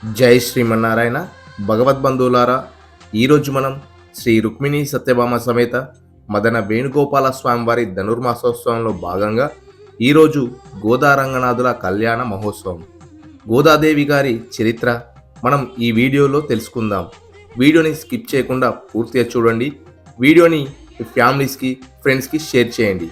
జై శ్రీమన్నారాయణ. భగవద్బంధువులారా, ఈరోజు మనం శ్రీ రుక్మిణీ సత్యభామ సమేత మదన వేణుగోపాల స్వామివారి ధనుర్మాసోత్సవంలో భాగంగా ఈరోజు గోదారంగనాథుల కళ్యాణ మహోత్సవం, గోదాదేవి గారి చరిత్ర మనం ఈ వీడియోలో తెలుసుకుందాం. వీడియోని స్కిప్ చేయకుండా పూర్తిగా చూడండి. వీడియోని ఫ్యామిలీస్కి, ఫ్రెండ్స్కి షేర్ చేయండి.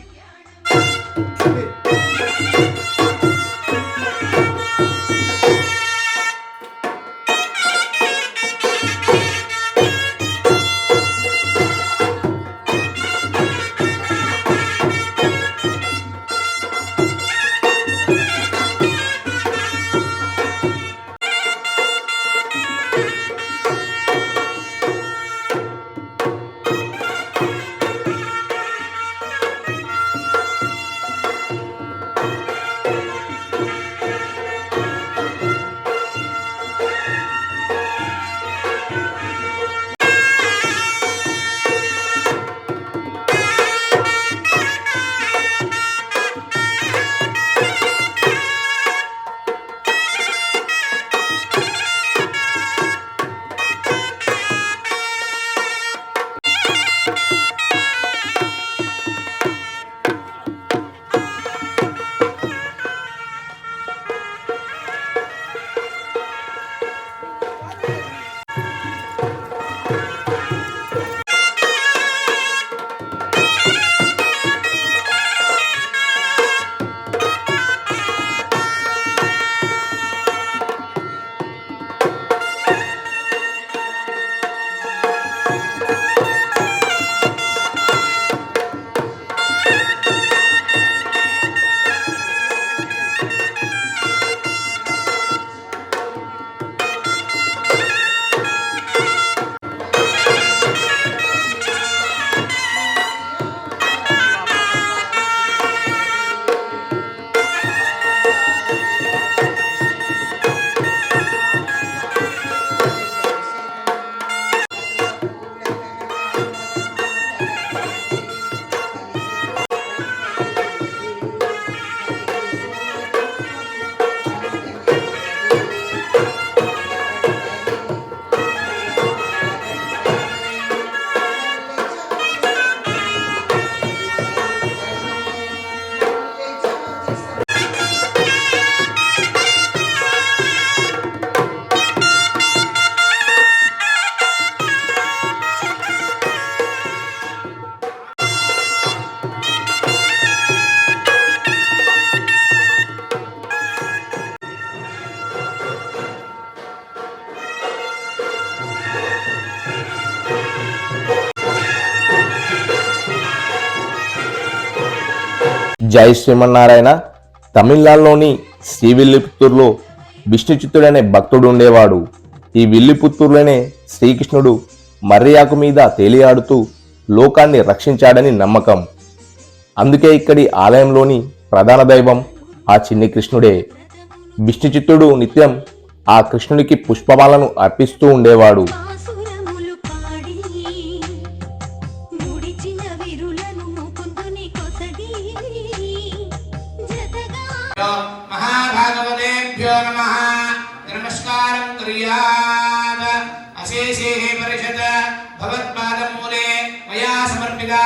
జై శ్రీమన్నారాయణ. తమిళనాడులోని శ్రీవిల్లిపుత్తూరులో విష్ణుచిత్తుడనే భక్తుడు ఉండేవాడు. ఈ విల్లిపుత్తూరులోనే శ్రీకృష్ణుడు మర్రియాకు మీద తేలియాడుతూ లోకాన్ని రక్షించాడని నమ్మకం. అందుకే ఇక్కడి ఆలయంలోని ప్రధాన దైవం ఆ చిన్ని కృష్ణుడే. విష్ణుచిత్తుడు నిత్యం ఆ కృష్ణునికి పుష్పమాలను అర్పిస్తూ ఉండేవాడు. महाभागवतेभ्यो नमः. नमस्कारं कुर्यात्. अशेषेः परिषद भवत्पादमूले मया समर्पिता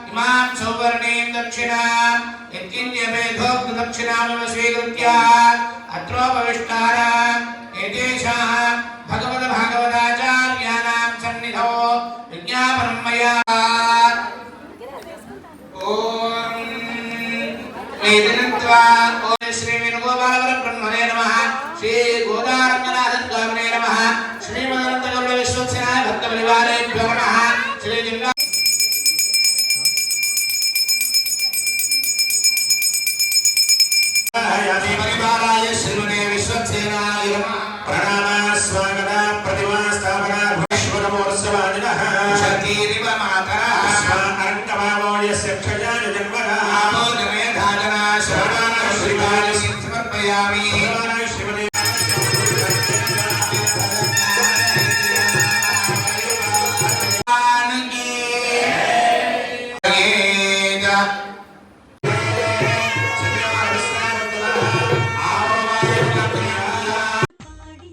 इमां सौवर्णीं दक्षिणां यत्किञ्चभेदोक्तदक्षिणामेव स्वीकृत्य अत्रोपविष्टानाम् एतेषां भगवद्भागवताचार्याणां सन्निधौ विज्ञापनं मया. श्री वेणुगोपाल ब्रह्मणे नमः. श्री गोदारंगनाथ स्वामिने नमः. श्री मदनंदगौड़ विश्वक्सेना भक्त परिवारेभ्यो नमः. श्री जिंगा यानि परिवाराय श्रीमने विश्वक्सेनाय प्रणाम स्वागत प्रतिमा स्थापना भुवनेश्वर मोर्सवादिनः शक्तिरिव मातरः स्वा अरङ्गमावो यस्य क्षयाय जन्मनः आपो जने धाजना शरणान श्रीकार्य समर्पयामि.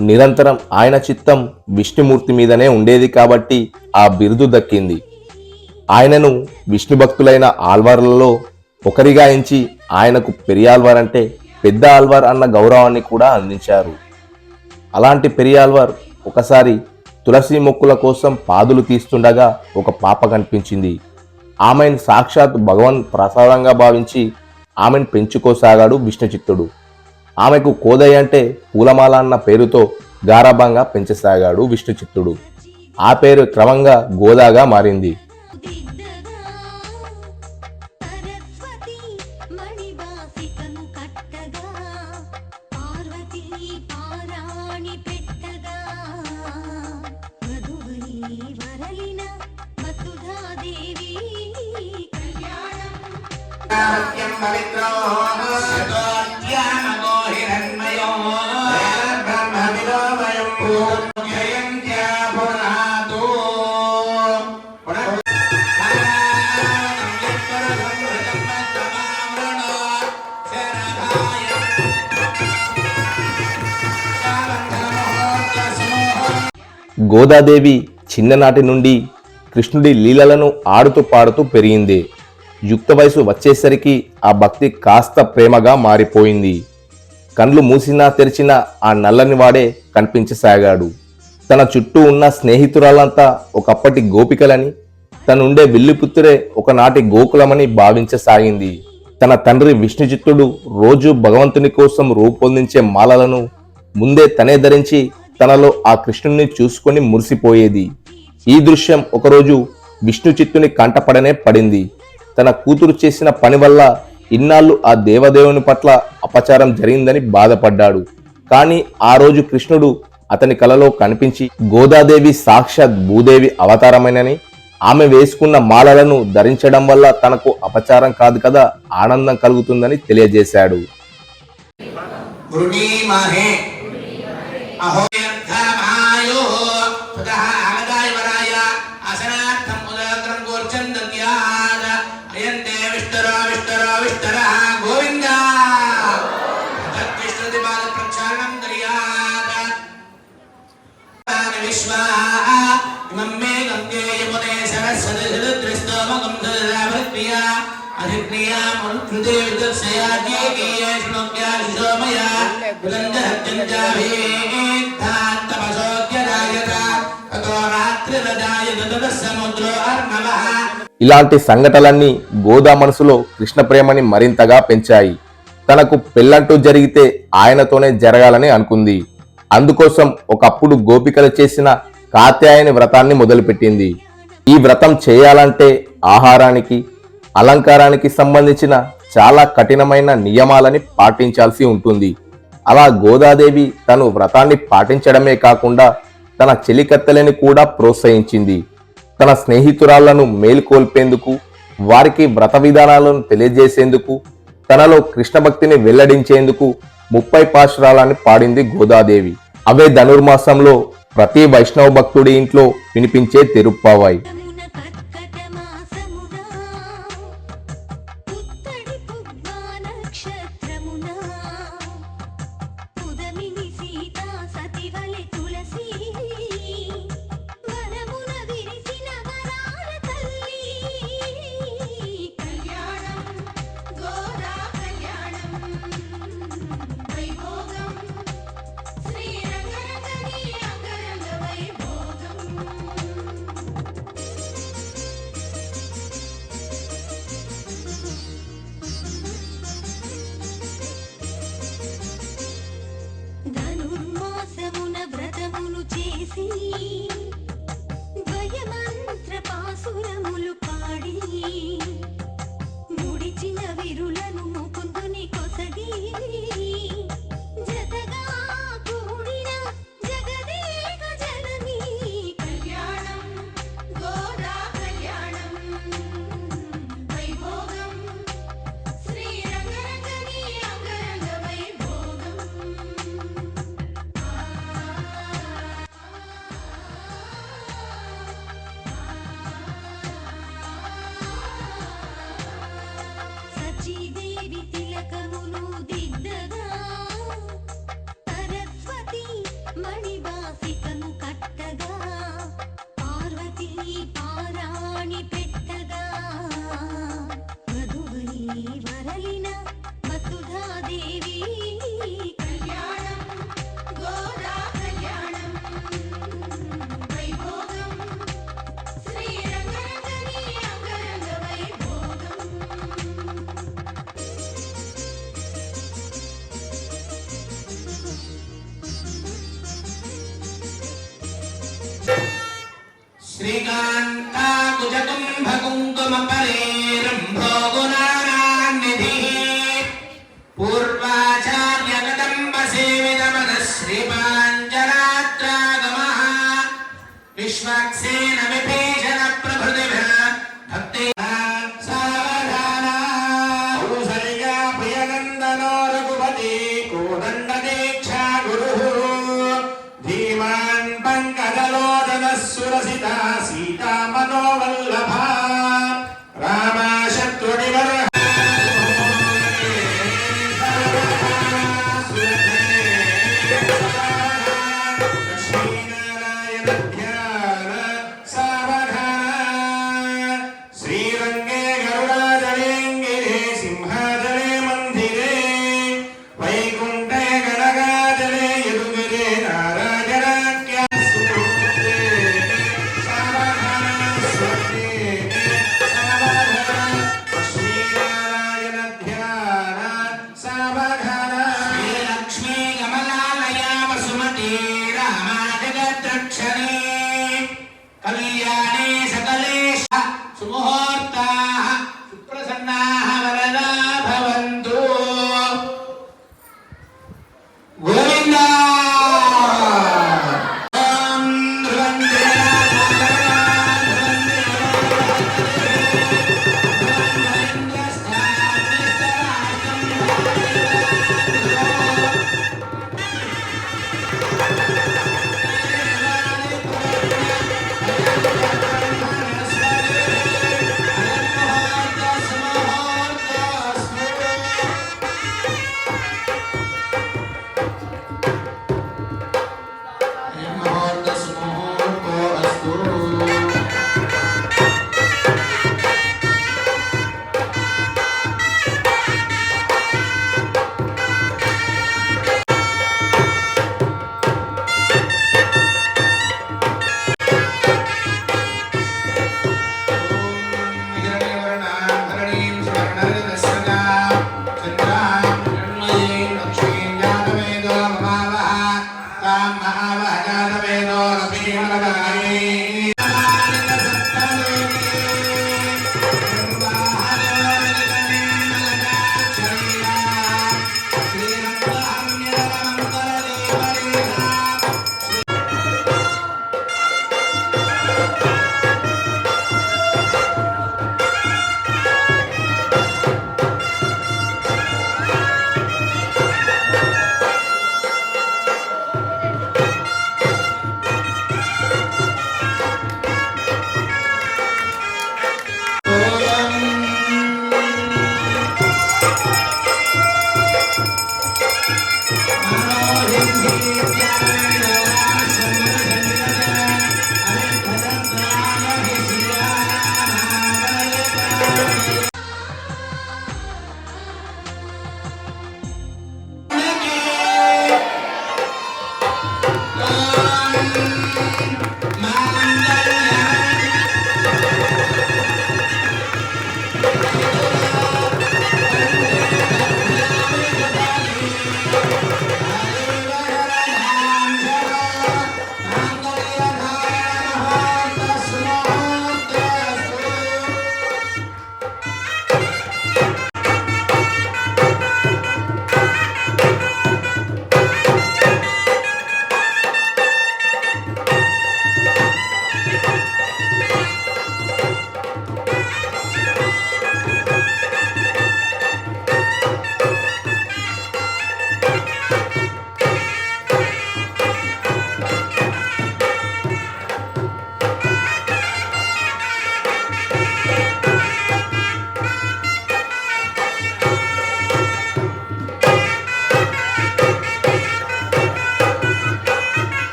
నిరంతరం ఆయన చిత్తం విష్ణుమూర్తి మీదనే ఉండేది కాబట్టి ఆ బిరుదు దక్కింది. ఆయనను విష్ణు భక్తులైన ఆల్వార్లలో ఒకరిగా ఎంచి ఆయనకు పెరియాల్వార్ అంటే పెద్ద ఆల్వార్ అన్న గౌరవాన్ని కూడా అందించారు. అలాంటి పెరియాల్వార్ ఒకసారి తులసి మొక్కుల కోసం పాదులు తీస్తుండగా ఒక పాప కనిపించింది. ఆమెను సాక్షాత్ భగవన్ ప్రసాదంగా భావించి ఆమెను పెంచుకోసాగాడు విష్ణుచిత్తుడు. ఆమెకు కోదయ్య అంటే పూలమాల అన్న పేరుతో గారాభంగా పెంచసాగాడు విష్ణుచిత్తుడు. ఆ పేరు క్రమంగా గోదాగా మారింది. గోదాదేవి చిన్ననాటి నుండి కృష్ణుడి లీలలను ఆడుతూ పాడుతూ పెరిగింది. యుక్త వయసు వచ్చేసరికి ఆ భక్తి కాస్త ప్రేమగా మారిపోయింది. కండ్లు మూసినా తెరిచినా ఆ నల్లని వాడే కనిపించసాగాడు. తన చుట్టూ ఉన్న స్నేహితురాలంతా ఒకప్పటి గోపికలని, తనుండే విల్లుపుత్తురే ఒకనాటి గోకులమని భావించసాగింది. తన తండ్రి విష్ణుచిత్తుడు రోజు భగవంతుని కోసం రూపొందించే మాలలను ముందే తనే ధరించి తనలో ఆ కృష్ణుణ్ణి చూసుకొని మురిసిపోయేది. ఈ దృశ్యం ఒకరోజు విష్ణుచిత్తుని కంటపడనే పడింది. తన కూతురు చేసిన పని వల్ల ఇన్నాళ్ళు ఆ దేవదేవుని పట్ల అపచారం జరిగిందని బాధపడ్డాడు. కానీ ఆ రోజు కృష్ణుడు అతని కలలో కనిపించి గోదాదేవి సాక్షాత్ భూదేవి అవతారమైనని, ఆమె వేసుకున్న మాలలను ధరించడం వల్ల తనకు అపచారం కాదు కదా, ఆనందం కలుగుతుందని తెలియజేశాడు. ఇలాంటి సంఘటనలన్నీ గోదా మనసులో కృష్ణ ప్రేమని మరింతగా పెంచాయి. తనకు పెళ్ళంటూ జరిగితే ఆయనతోనే జరగాలని అనుకుంది. అందుకోసం ఒకప్పుడు గోపికలు చేసిన కాత్యాయని వ్రతాన్ని మొదలుపెట్టింది. ఈ వ్రతం చేయాలంటే ఆహారానికి, అలంకారానికి సంబంధించిన చాలా కఠినమైన నియమాలని పాటించాల్సి ఉంటుంది. అలా గోదాదేవి తను వ్రతాన్ని పాటించడమే కాకుండా తన చెలికత్తెలని కూడా ప్రోత్సహించింది. తన స్నేహితురాళ్లను మేల్కొల్పేందుకు, వారికి వ్రత విధానాలను తెలియజేసేందుకు, తనలో కృష్ణ భక్తిని వెల్లడించేందుకు 30 పాశురాలని పాడింది గోదాదేవి. అవే ధనుర్మాసంలో ప్రతి వైష్ణవ భక్తుడి ఇంట్లో వినిపించే తిరుప్పావాయి. మణివాసికము కట్టగా పార్వతీ పారాణి పెట్టగా మధువై వరలిన వసుధాదేవి కళ్యాణం గోదా కళ్యాణం వైభోగం శ్రీరంగరంగని అంగరంగ వైభోగం. श्रीकान्ताकुजकुम्भकुङ्कुमपरेरम्भो गुणानान्निधिः पूर्वाचार्यकदम्बसेवितमनः श्रीपाञ्चरात्रागमः विश्वक्सेन विभीषणप्रभृतिभिः भक्तिः सावधाना कौसल्या प्रियनन्दनो रघुपति कोदण्डदीक्षा गुरुः धीमान् पङ्कजलोचनः सुरसिता सीता मनोवल्लभा रामा शत्रुनिवर्ह लक्ष्मीनारायण ध्यान सावधान श्रीरङ्गे गरुडाचलेङ्गिरे सिंहाचले मन्दिरे वैकुण्ठे गणगाचले यदुगिरे नारायणाख्या सुकृते सावधान स्वस्ति सावधान लक्ष्मीनारायण ध्यान सावधान श्रीलक्ष्मी कमलालया वसुमती रामा जगद्रक्षणे कल्याणे सकले सुमुहूर्ताः सुप्रसन्नाः वरदा भवन्तु गोविन्द ॐ ध्रुवन्ते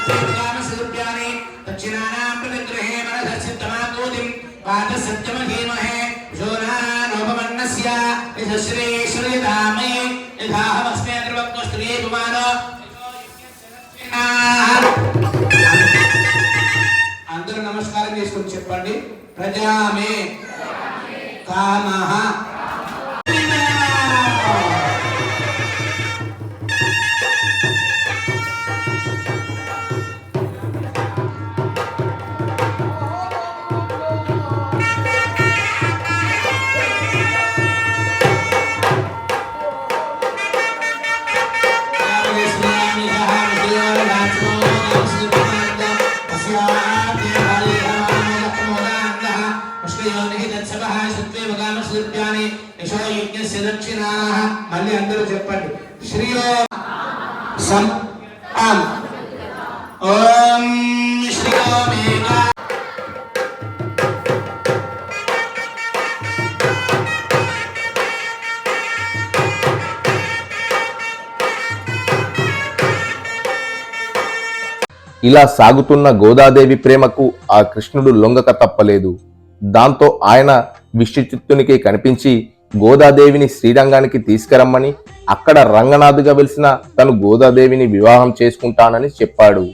कामसुभ्यानि दक्षिणानां प्रतिग्रहे मनससिद्धमाकूतिं पादसत्यमधीमहे शोनानोपमन्नस्य यशश्री श्रीधामे यथाहमस्मे द्रवक्मस्त्रिये पुमानो అందరూ నమస్కారం చేసుకొని చెప్పండి ప్రజామే కామః మళ్ళీ అందరూ చెప్పండి శ్రీయో సం ఆం ఓం శ్రీయో మేఘా ఇలా సాగుతున్న గోదాదేవి ప్రేమకు ఆ కృష్ణుడు లొంగక తప్పలేదు. దాంతో ఆయన విష్ణుచిత్తునికి కనిపించి గోదాదేవిని శ్రీరంగానికి తీసుకురమ్మని, అక్కడ రంగనాథుగా వెలిసిన తను గోదాదేవిని వివాహం చేసుకుంటానని చెప్పాడు.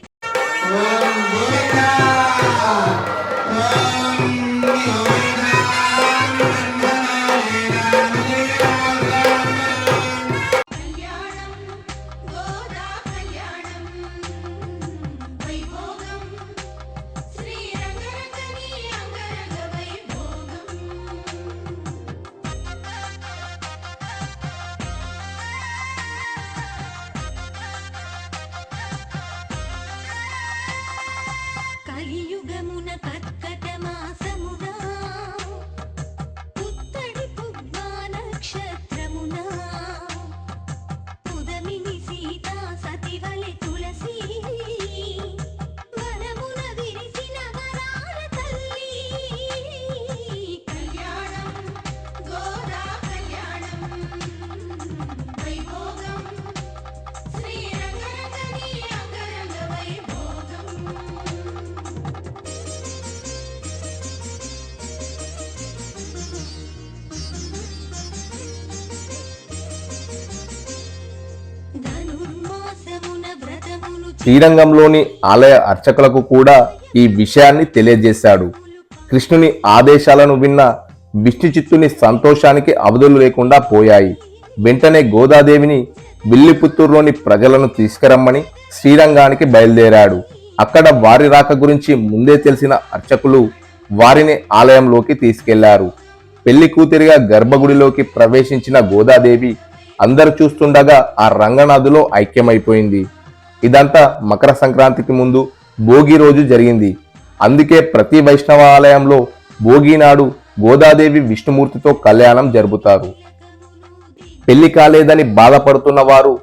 కలియుగమున కర్కట మాసమునా పుత్తడి పుబ్బా నక్షత్రమునా ఉదమిని సీతా సతివలె తులసి వనమున విరిసిన వరాల తల్లి కళ్యాణం గోదా కళ్యాణం వైభోగం శ్రీరంగరంగని అంగరంగ వైభోగం ధనుర్మాసమున వ్రతమును శ్రీరంగంలోని ఆలయ అర్చకులకు కూడా ఈ విషయాన్ని తెలియజేశాడు. కృష్ణుని ఆదేశాలను విన్న విష్ణుచిత్తుని సంతోషానికి అవధులు లేకుండా పోయాయి. వెంటనే గోదాదేవిని విల్లిపుత్తూరులోని ప్రజలను తీసుకురమ్మని శ్రీరంగానికి బయలుదేరాడు. అక్కడ వారి రాక గురించి ముందే తెలిసిన అర్చకులు వారిని ఆలయంలోకి తీసుకెళ్లారు. పెళ్లి కూతురిగా గర్భగుడిలోకి ప్రవేశించిన గోదాదేవి అందరూ చూస్తుండగా ఆ రంగనాథులో ఐక్యమైపోయింది. ఇదంతా మకర సంక్రాంతికి ముందు భోగి రోజు జరిగింది. అందుకే ప్రతి వైష్ణవ ఆలయంలో భోగి నాడు గోదాదేవి విష్ణుమూర్తితో కళ్యాణం జరుపుతారు. పెళ్లి కాలేదని బాధపడుతున్న వారు,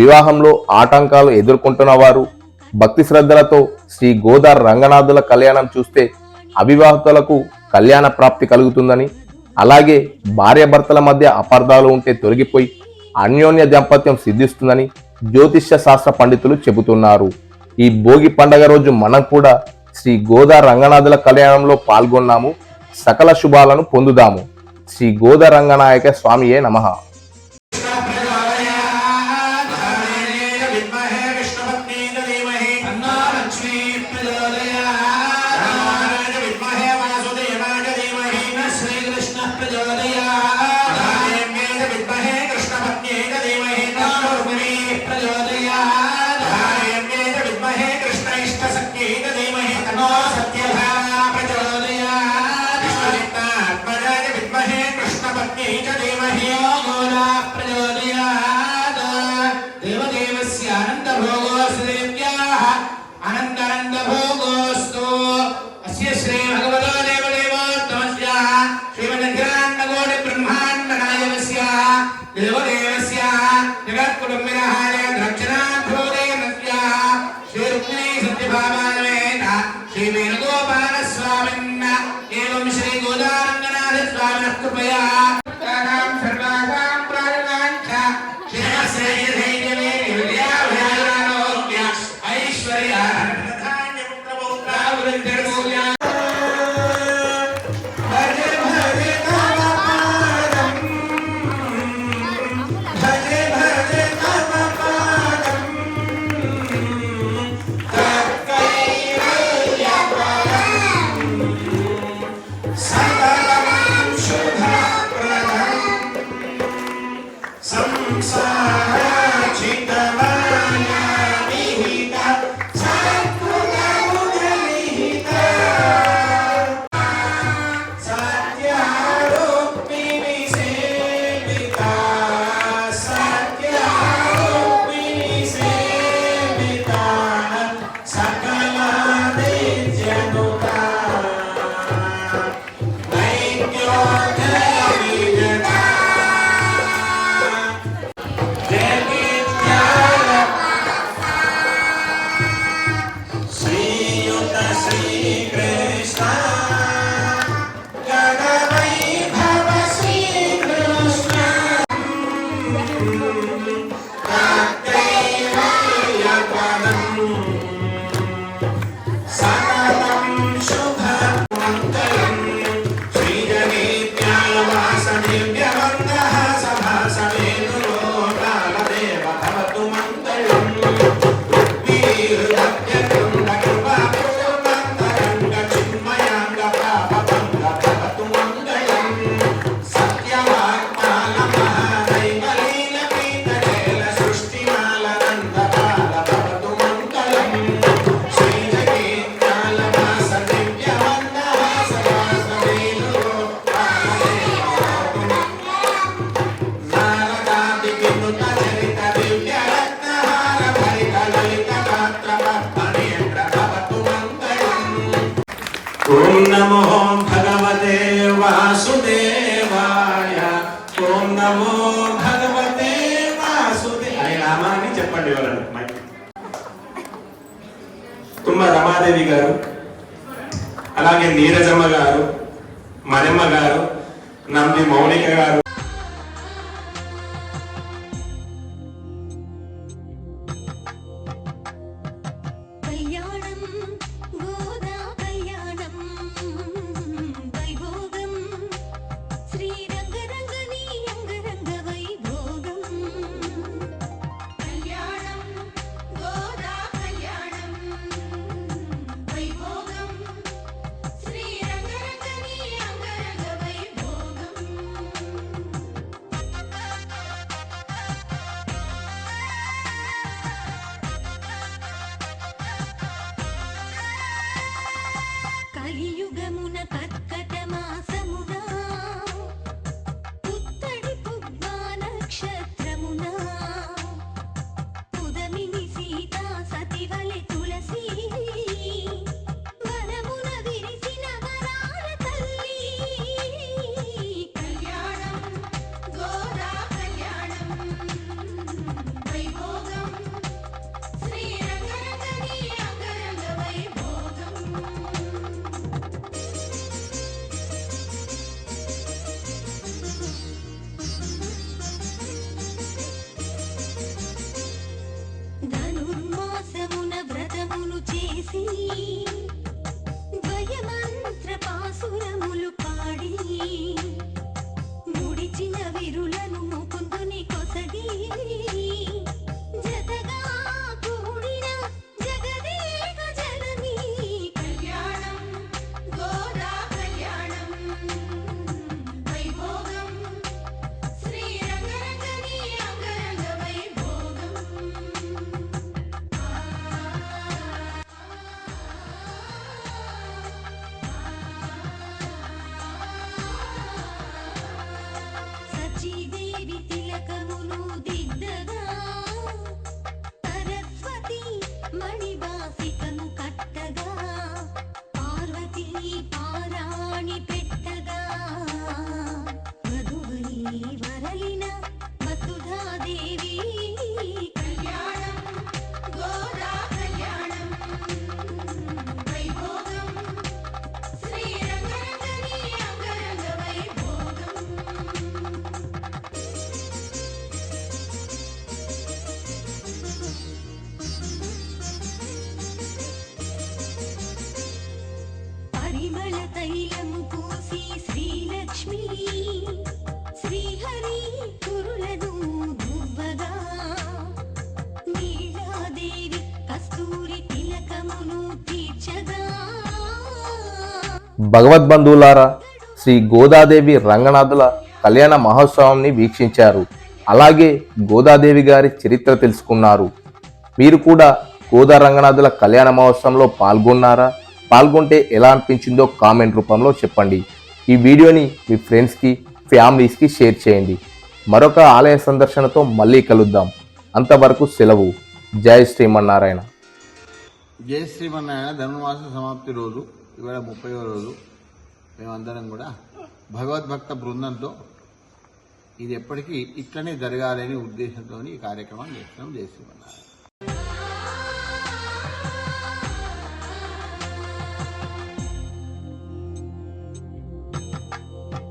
వివాహంలో ఆటంకాలు ఎదుర్కొంటున్న వారు భక్తి శ్రద్ధలతో శ్రీ గోదా రంగనాథుల కళ్యాణం చూస్తే అవివాహితులకు కళ్యాణ ప్రాప్తి కలుగుతుందని, అలాగే భార్యాభర్తల మధ్య అపార్థాలు ఉంటే తొలగిపోయి అన్యోన్య దాంపత్యం సిద్ధిస్తుందని జ్యోతిష్య శాస్త్ర పండితులు చెబుతున్నారు. ఈ భోగి పండగ రోజు మనం కూడా శ్రీ గోదా రంగనాథుల కళ్యాణంలో పాల్గొన్నాము. సకల శుభాలను పొందుదాము. శ్రీ గోదా రంగనాయక స్వామియే నమః. ఐశ్వర్య ఓం నమో భగవతే వాసుదేవాయ. ఓం నమో భగవతే వాసుదేవ అనే నామాన్ని చెప్పండి ఎవరన్నా. తుమ్మ రమాదేవి గారు, అలాగే నీరజమ్మ గారు, మనమ్మ గారు, నంది మౌనిక గారు. కళ్యాణం గోదా కళ్యాణం వైభోగం శ్రీరంగరంగని అంగరంగ వైభోగం కళ్యాణం గోదా కళ్యాణం వైభోగం శ్రీరంగరంగని అంగరంగ వైభోగం కలియుగమున కర్కట మాసమున పుత్తడి పుబ్బ నక్షత్రమున పుదమిని సీతా సతివలె తులసి వనమున విరిసిన వరాల తల్లి కళ్యాణం గోదా కళ్యాణం వైభోగం శ్రీరంగరంగని అంగరంగ వైభోగం ధనుర్మాసమున వ్రతములు చేసి ద్వయమంత్ర పాసురములు పాడి ముడిచిన విరులను ముకుందుని కొసగి జతగా కూడిన జగదేక జనని కళ్యాణం గోదా కళ్యాణం వైభోగం శ్రీరంగరంగని అంగరంగ వైభోగం సచీదేవి తిలకములు దిద్దగా సరస్వతి మణివాసికము కట్టగా పార్వతీ పారాణి పెట్టగా మధువని వరలిన వసుధాదేవి కళ్యాణం గోదా కళ్యాణం వైభోగం శ్రీరంగరంగని అంగరంగ వైభోగం పరిమళ తైలము పూసి శ్రీలక్ష్మి శ్రీహరి కురులను దువ్వగా నీలాదేవి కస్తూరి తిలకమును తీర్చగా భగవద్బంధువులారా, శ్రీ గోదాదేవి రంగనాథుల కళ్యాణ మహోత్సవాన్ని వీక్షించారు. అలాగే గోదాదేవి గారి చరిత్ర తెలుసుకున్నారు. మీరు కూడా గోదా రంగనాథుల కళ్యాణ మహోత్సవంలో పాల్గొన్నారా? పాల్గొంటే ఎలా అనిపించిందో కామెంట్ రూపంలో చెప్పండి. ఈ వీడియోని మీ ఫ్రెండ్స్కి, ఫ్యామిలీస్కి షేర్ చేయండి. మరొక ఆలయ సందర్శనతో మళ్ళీ కలుద్దాం. అంతవరకు సెలవు. జై శ్రీమన్నారాయణ. జై శ్రీమన్నారాయణ. ధనుర్మాస సమాప్తి రోజు, ఇవాళ 30వ రోజు. మేమందరం కూడా భగవద్భక్త బృందంతో ఇది ఎప్పటికీ ఇట్లనే జరగాలనే ఉద్దేశంతో ఈ కార్యక్రమం చేస్తున్నాం. జై శ్రీమన్నారాయణ.